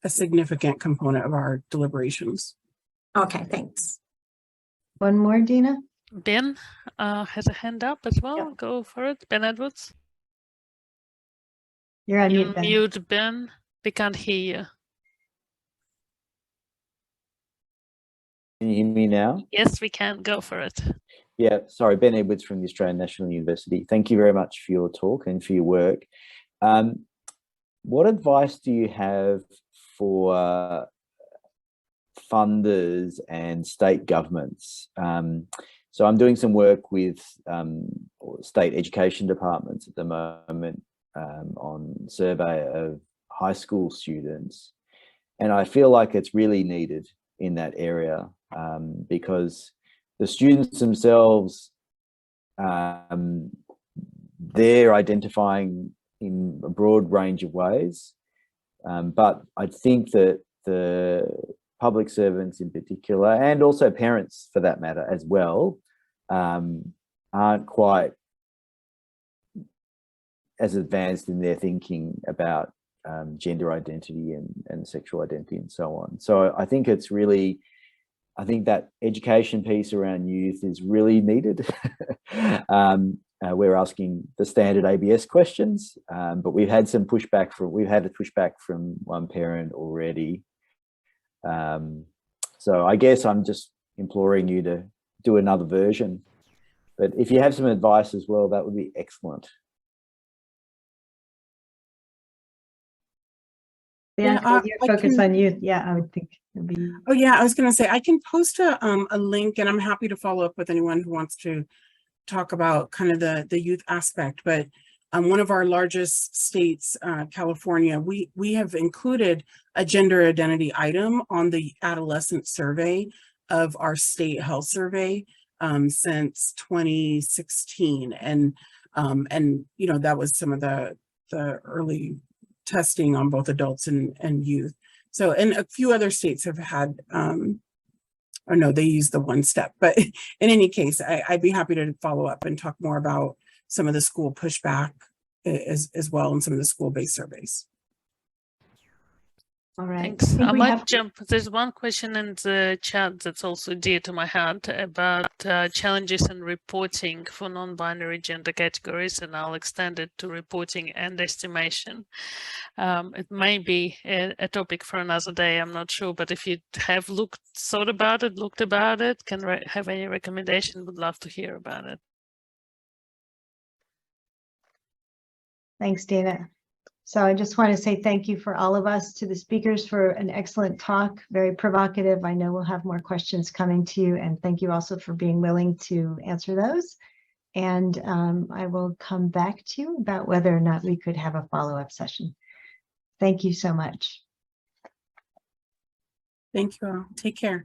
a significant component of our deliberations. Okay, thanks. One more, Dina? Ben has a hand up as well. Yeah. Go for it. Ben Edwards. You're on You mute, Ben. mute, Ben. We can't hear you. Can you hear me now? Yes, we can. Go for it. Yeah, sorry, Ben Edwards from the Australian National University. Thank you very much for your talk and for your work. What advice do you have for funders and state governments? So I'm doing some work with state education departments at the moment on survey of high school students. And I feel like it's really needed in that area because the students themselves, they're identifying in a broad range of ways. But I think that the public servants in particular, and also parents for that matter as well, aren't quite as advanced in their thinking about gender identity and sexual identity and so on. So I think it's really, I think that education piece around youth is really needed. We're asking the standard ABS questions, but we've had some pushback from one parent already. So I guess I'm just imploring you to do another version. But if you have some advice as well, that would be excellent. Bianca, Yeah, your focus on youth. Yeah, I would think it would be. Oh yeah, I was going to say I can post a link, and I'm happy to follow up with anyone who wants to talk about kind of the youth aspect. But one of our largest states, California, we have included a gender identity item on the adolescent survey of our state health survey. since 2016. And you know, that was some of the early testing on both adults and youth. So, and a few other states have had, or no, they use the one step, but in any case, I'd be happy to follow up and talk more about some of the school pushback as well, and some of the school-based surveys. All right. Thanks. think I we might have- jump. There's one question in the chat that's also dear to my heart about challenges in reporting for non-binary gender categories, and I'll extend it to reporting and estimation. It may be a topic for another day, I'm not sure, but if you have thought about it, looked about it, can have any recommendation, would love to hear about it. Thanks, Dana. So I just want to say thank you for all of us, to the speakers for an excellent talk, very provocative. I know we'll have more questions coming to you, and thank you also for being willing to answer those. And I will come back to you about whether or not we could have a follow-up session. Thank you so much. Thank you all. Take care.